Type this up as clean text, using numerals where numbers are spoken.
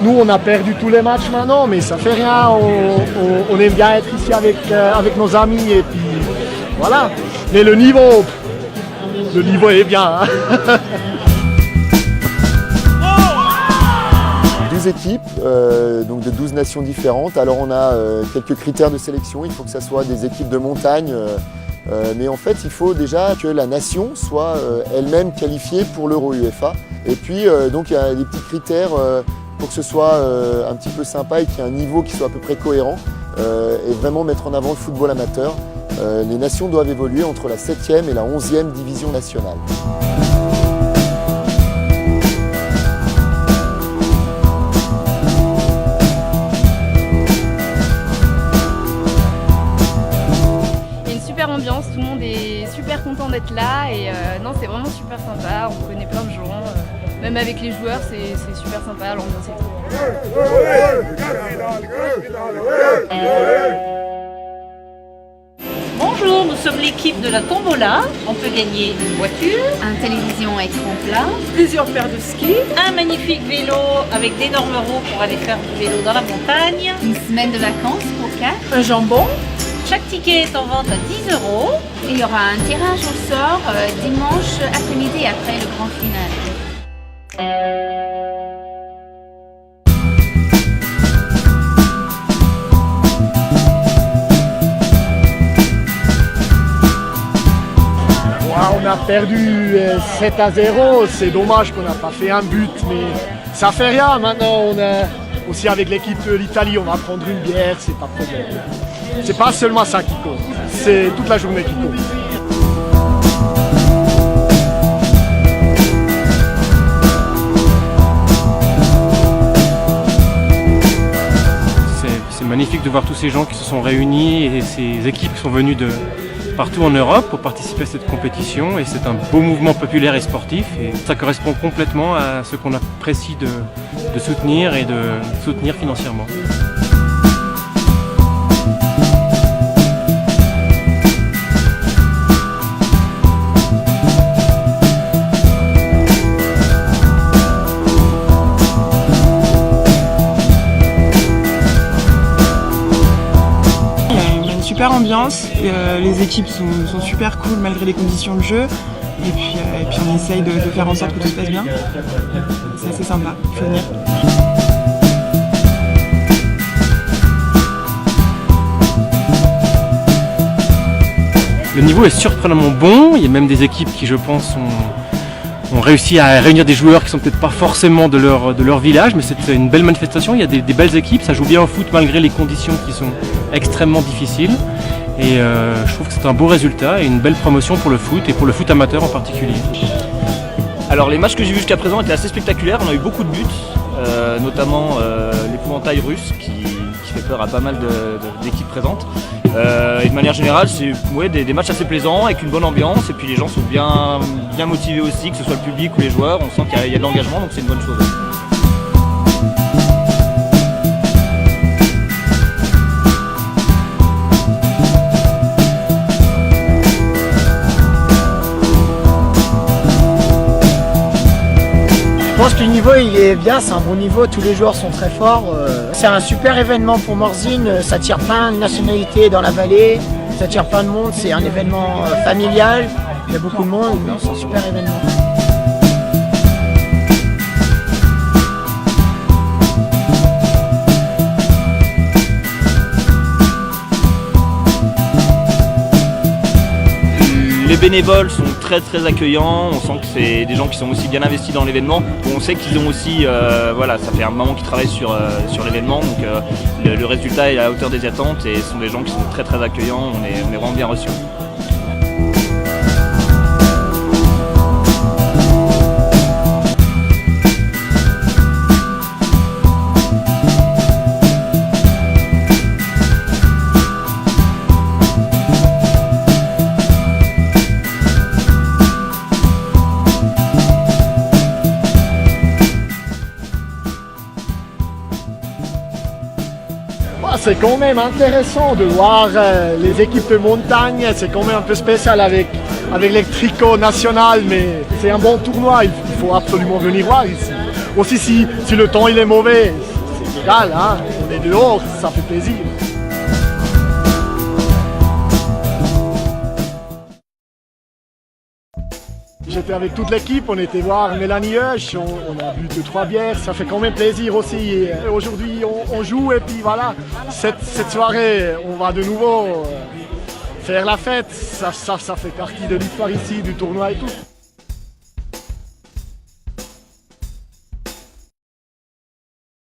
Nous, on a perdu tous les matchs maintenant, mais ça fait rien. On aime bien être ici avec nos amis et puis voilà. Mais le niveau est bien. Hein. 12 équipes, donc de 12 nations différentes. Alors on a quelques critères de sélection. Il faut que ça soit des équipes de montagne. Mais en fait, il faut déjà que la nation soit elle-même qualifiée pour l'Euro UEFA. Et puis, donc il y a des petits critères pour que ce soit un petit peu sympa et qu'il y ait un niveau qui soit à peu près cohérent et vraiment mettre en avant le football amateur. Les nations doivent évoluer entre la 7e et la 11e division nationale. Ambiance, tout le monde est super content d'être là et non, c'est vraiment super sympa, on connaît plein de gens, même avec les joueurs c'est super sympa, l'ambiance est top. Bonjour, nous sommes l'équipe de la Tombola. On peut gagner une voiture, Un télévision écran plat, plusieurs paires de skis, un magnifique vélo avec d'énormes roues pour aller faire du vélo dans la montagne, une semaine de vacances pour 4, un jambon. Chaque ticket est en vente à 10 €. et il y aura un tirage au sort dimanche après-midi après le grand final. On a perdu 7-0, c'est dommage qu'on n'a pas fait un but, mais ça fait rien. Maintenant, on est aussi avec l'équipe de l'Italie, on va prendre une bière, c'est pas problème. C'est pas seulement ça qui compte, c'est toute la journée qui compte. C'est magnifique de voir tous ces gens qui se sont réunis et ces équipes qui sont venues de partout en Europe pour participer à cette compétition, et c'est un beau mouvement populaire et sportif et ça correspond complètement à ce qu'on apprécie de soutenir et de soutenir financièrement. Super ambiance, les équipes sont super cool malgré les conditions de jeu et puis on essaye de faire en sorte que tout se passe bien. C'est assez sympa, il faut venir. Le niveau est surprenamment bon, il y a même des équipes qui je pense ont réussi à réunir des joueurs qui sont peut-être pas forcément de leur village, mais c'est une belle manifestation, il y a des belles équipes, ça joue bien au foot malgré les conditions qui sont extrêmement difficiles. Et je trouve que c'est un beau résultat et une belle promotion pour le foot et pour le foot amateur en particulier. Alors les matchs que j'ai vus jusqu'à présent étaient assez spectaculaires, on a eu beaucoup de buts, notamment l'épouvantail russe qui fait peur à pas mal d'équipes présentes. Et de manière générale, c'est des matchs assez plaisants avec une bonne ambiance et puis les gens sont bien motivés aussi, que ce soit le public ou les joueurs, on sent qu'il y a de l'engagement, donc c'est une bonne chose. Je pense que le niveau il est bien, c'est un bon niveau, tous les joueurs sont très forts. C'est un super événement pour Morzine, ça attire plein de nationalités dans la vallée, ça attire plein de monde, c'est un événement familial, il y a beaucoup de monde, c'est un super événement. Les bénévoles sont très accueillants, on sent que c'est des gens qui sont aussi bien investis dans l'événement. On sait qu'ils ont aussi, ça fait un moment qu'ils travaillent sur l'événement, donc le résultat est à la hauteur des attentes et ce sont des gens qui sont très accueillants, on est vraiment bien reçus. C'est quand même intéressant de voir les équipes de montagne, c'est quand même un peu spécial avec les tricots nationaux, mais c'est un bon tournoi, il faut absolument venir voir ici. Aussi si le temps il est mauvais, égal, hein, on est dehors, ça fait plaisir. J'étais avec toute l'équipe, on était voir Mélanie Husch, on a bu 2-3 bières, ça fait quand même plaisir aussi. Et aujourd'hui on joue et puis voilà, cette soirée on va de nouveau faire la fête, ça fait partie de l'histoire ici, du tournoi et tout.